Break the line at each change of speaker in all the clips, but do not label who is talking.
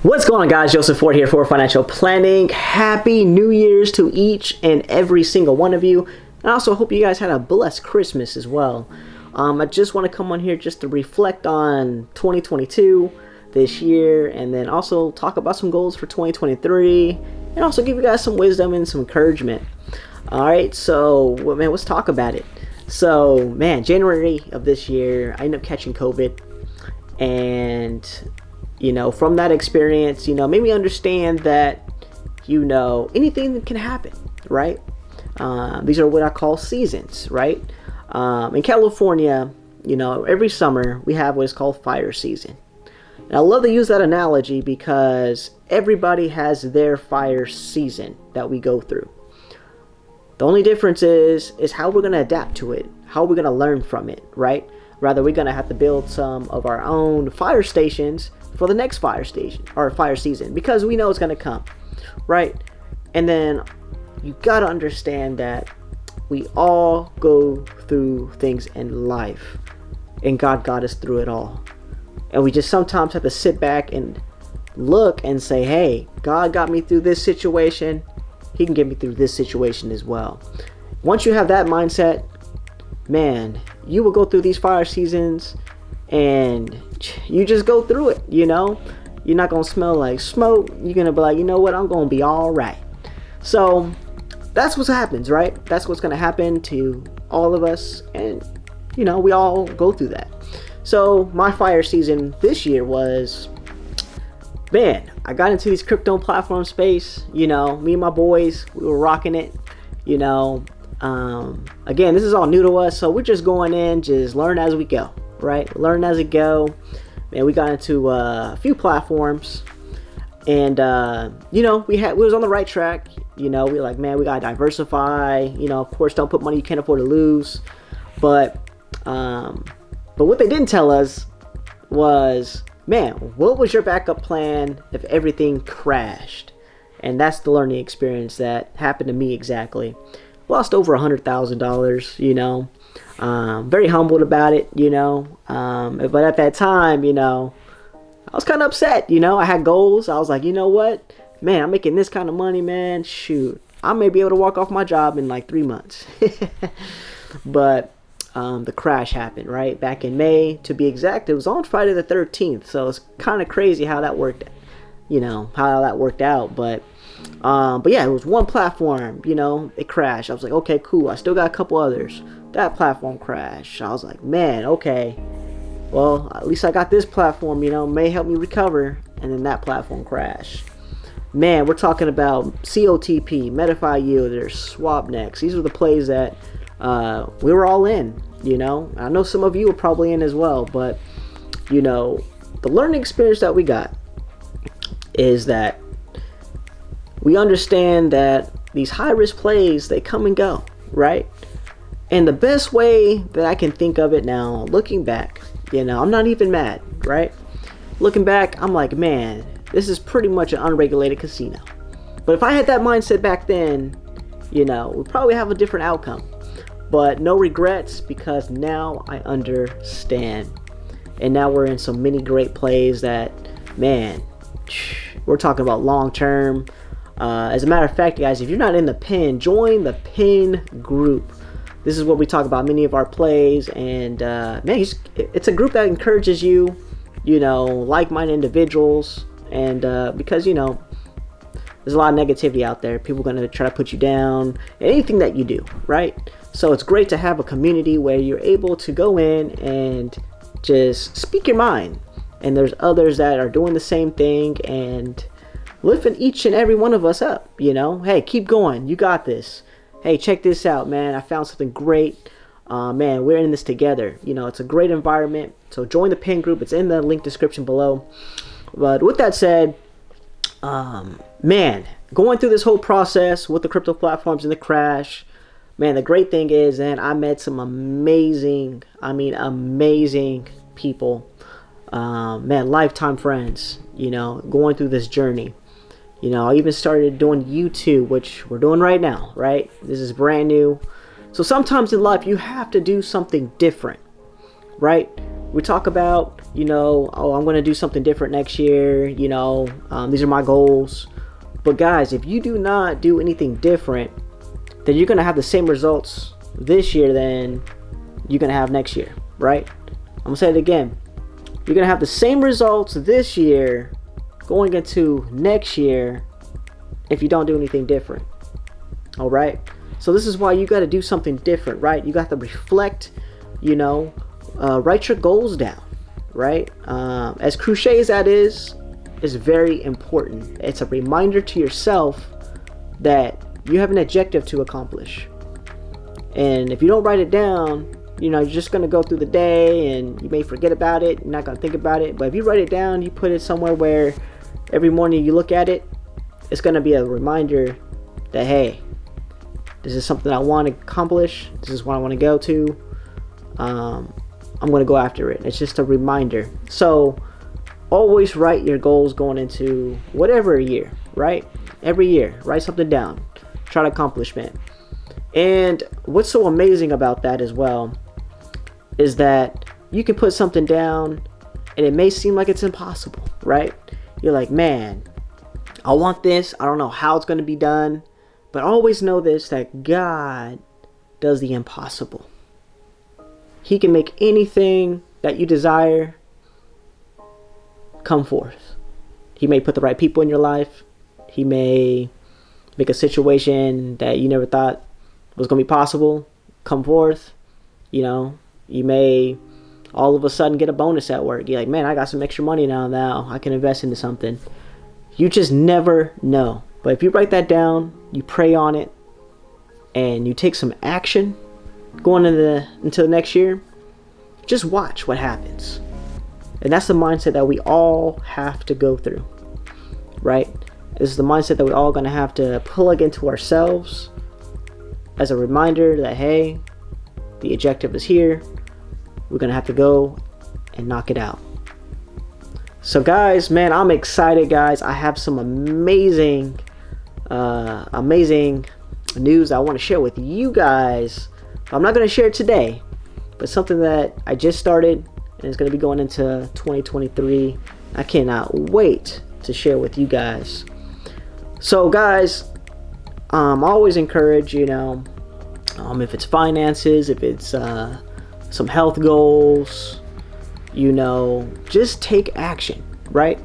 What's going on, guys? Joseph Ford here for Financial Planning. Happy New Year's to each and every single one of you. And I also hope you guys had a blessed Christmas as well. I just want to come on here just to reflect on 2022 this year, and then also talk about some goals for 2023, and also give you guys some wisdom and some encouragement. All right, so man, let's talk about it. So man, January of this year, I ended up catching COVID, and from that experience, made me understand that, anything can happen, right? These are what I call seasons, right? In California, every summer we have what is called fire season. And I love to use that analogy because everybody has their fire season that we go through. The only difference is how we're going to adapt to it, how we're going to learn from it, right? Rather, we're going to have to build some of our own fire stations for the next fire station or fire season, because we know it's going to come, right? And then you got to understand that we all go through things in life, and God got us through it all. And we just sometimes have to sit back and look and say, hey, God got me through this situation, He can get me through this situation as well. Once you have that mindset, man, you will go through these fire seasons and you just go through it. You're not gonna smell like smoke. You're gonna be like, you know what, I'm gonna be all right. So that's what happens, right? That's what's gonna happen to all of us, and we all go through that. So my fire season this year was, man, I got into these crypto platform space. Me and my boys, we were rocking it. Again, this is all new to us, so we're just going in, just learn as we go, right? Learn as we go. And we got into a few platforms, and we was on the right track. We were like, man, we gotta diversify. Of course, don't put money you can't afford to lose. But what they didn't tell us was, man, what was your backup plan if everything crashed? And that's the learning experience that happened to me exactly. Lost over $100,000, very humbled about it, but at that time, I was kind of upset. I had goals. I was like, you know what, man, I'm making this kind of money, man, shoot, I may be able to walk off my job in like 3 months. But the crash happened, right, back in May, to be exact. It was on Friday the 13th, so it's kind of crazy how that worked, out. But yeah, it was one platform, it crashed. I was like, okay, cool, I still got a couple others. That platform crashed. I was like, man, okay, well, at least I got this platform, may help me recover. And then that platform crashed. Man, we're talking about COTP, Medify Yielders, Swapnex. These are the plays that we were all in. I know some of you were probably in as well, but the learning experience that we got is that we understand that these high-risk plays, they come and go, right? And the best way that I can think of it now, looking back, I'm not even mad, right? Looking back, I'm like, man, this is pretty much an unregulated casino. But if I had that mindset back then, we'd probably have a different outcome. But no regrets, because now I understand. And now we're in so many great plays that, man, we're talking about long-term. As a matter of fact, guys, if you're not in the PIN, join the PIN group. This is what we talk about, many of our plays, and man, it's a group that encourages you, like-minded individuals, and because there's a lot of negativity out there. People are going to try to put you down, anything that you do, right? So it's great to have a community where you're able to go in and just speak your mind, and there's others that are doing the same thing and lifting each and every one of us up. Hey, keep going, you got this. Hey, check this out, man, I found something great. Man, we're in this together. It's a great environment. So join the PIN group. It's in the link description below. But with that said, man, going through this whole process with the crypto platforms and the crash, man, the great thing is, and I met some amazing people, man, lifetime friends, going through this journey. I even started doing YouTube, which we're doing right now, right? This is brand new. So sometimes in life, you have to do something different, right? We talk about, oh, I'm going to do something different next year, these are my goals. But guys, if you do not do anything different, then you're going to have the same results this year than you're going to have next year, right? I'm going to say it again. You're going to have the same results this year going into next year if you don't do anything different. All right? So this is why you got to do something different, right? You got to reflect, write your goals down, right? As cliche as that is very important. It's a reminder to yourself that you have an objective to accomplish. And if you don't write it down, you're just going to go through the day and you may forget about it. You're not going to think about it. But if you write it down, you put it somewhere where every morning you look at it, it's going to be a reminder that, hey, this is something I want to accomplish. This is what I want to go to. I'm going to go after it. It's just a reminder. So always write your goals going into whatever year, right? Every year, write something down. Try to accomplishment. And what's so amazing about that as well is that you can put something down and it may seem like it's impossible, right? You're like, man, I want this. I don't know how it's going to be done. But always know this, that God does the impossible. He can make anything that you desire come forth. He may put the right people in your life. He may make a situation that you never thought was going to be possible come forth. You may all of a sudden get a bonus at work. You're like, man, I got some extra money now I can invest into something. You just never know. But if you write that down, you pray on it, and you take some action going into the next year, just watch what happens. And that's the mindset that we all have to go through, right? This is the mindset that we're all going to have to plug into ourselves as a reminder that, hey, the objective is here. We're going to have to go and knock it out. So guys, man, I'm excited, guys. I have some amazing news I want to share with you guys. I'm not going to share it today, but something that I just started and it's going to be going into 2023. I cannot wait to share with you guys. So guys, I always encourage, if it's finances, if it's some health goals, just take action, right?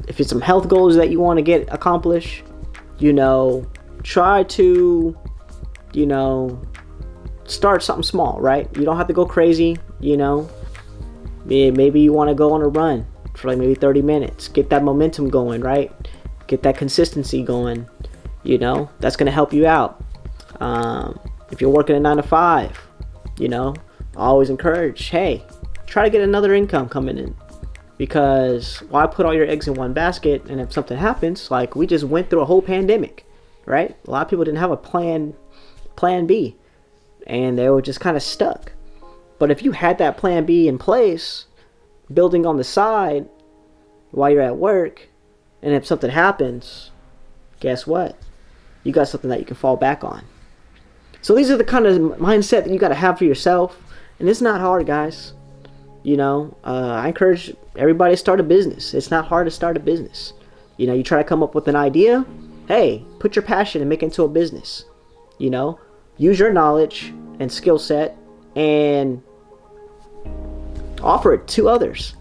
If it's some health goals that you want to get accomplished, try to, start something small, right? You don't have to go crazy, maybe you want to go on a run for like maybe 30 minutes, get that momentum going, right? Get that consistency going, that's going to help you out. If you're working a 9 to 5, I always encourage, hey, try to get another income coming in, because why put all your eggs in one basket? And if something happens, like we just went through a whole pandemic, right? A lot of people didn't have a plan B, and they were just kind of stuck. But if you had that plan B in place, building on the side while you're at work, and if something happens, guess what? You got something that you can fall back on. So these are the kind of mindset that you got to have for yourself. And it's not hard, guys. I encourage everybody to start a business. It's not hard to start a business. You try to come up with an idea. Hey, put your passion and make it into a business. Use your knowledge and skill set and offer it to others.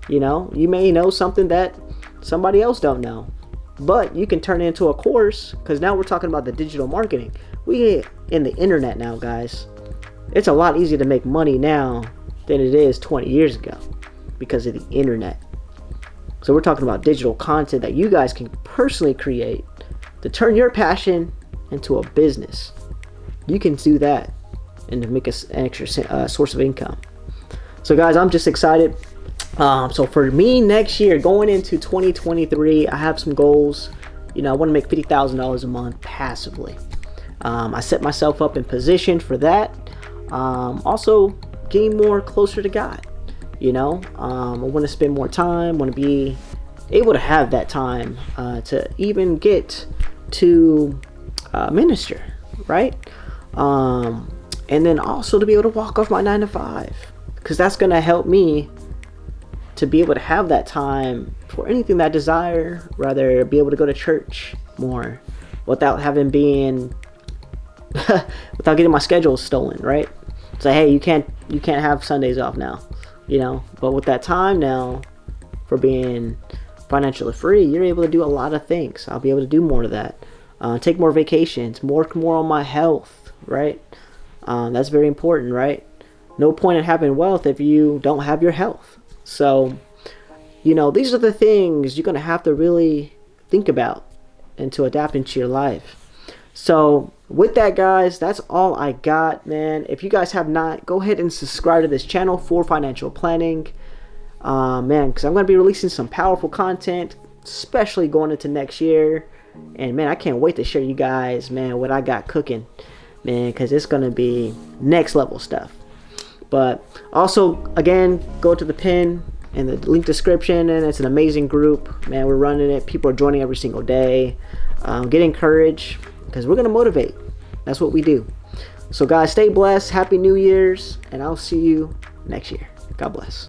You may know something that somebody else don't know, but you can turn it into a course, because now we're talking about the digital marketing. We in the internet now, guys. It's a lot easier to make money now than it is 20 years ago because of the internet. So we're talking about digital content that you guys can personally create to turn your passion into a business. You can do that and to make an extra source of income. So guys, I'm just excited. So for me next year, going into 2023, I have some goals. I want to make $50,000 a month passively. I set myself up in position for that. Also getting more closer to God. I want to spend more time, want to be able to have that time to even get to minister, right? and then also to be able to walk off my 9 to 5, because that's going to help me to be able to have that time for anything that I desire, rather be able to go to church more without having been without getting my schedule stolen, right? So hey, you can't have Sundays off now, you know. But with that time now for being financially free, you're able to do a lot of things. I'll be able to do more of that, take more vacations, work more on my health, right? That's very important, right? No point in having wealth if you don't have your health. So, you know, these are the things you're going to have to really think about and to adapt into your life. So with that, guys, that's all I got, man. If you guys have not, go ahead and subscribe to this channel for financial planning, man, because I'm going to be releasing some powerful content, especially going into next year. And man, I can't wait to show you guys, man, what I got cooking, man, because it's going to be next level stuff. But also, again, go to the pin in the link description, and it's an amazing group, man. We're running it. People are joining every single day. Get encouraged, because we're going to motivate. That's what we do. So guys, stay blessed. Happy New Year's, and I'll see you next year. God bless.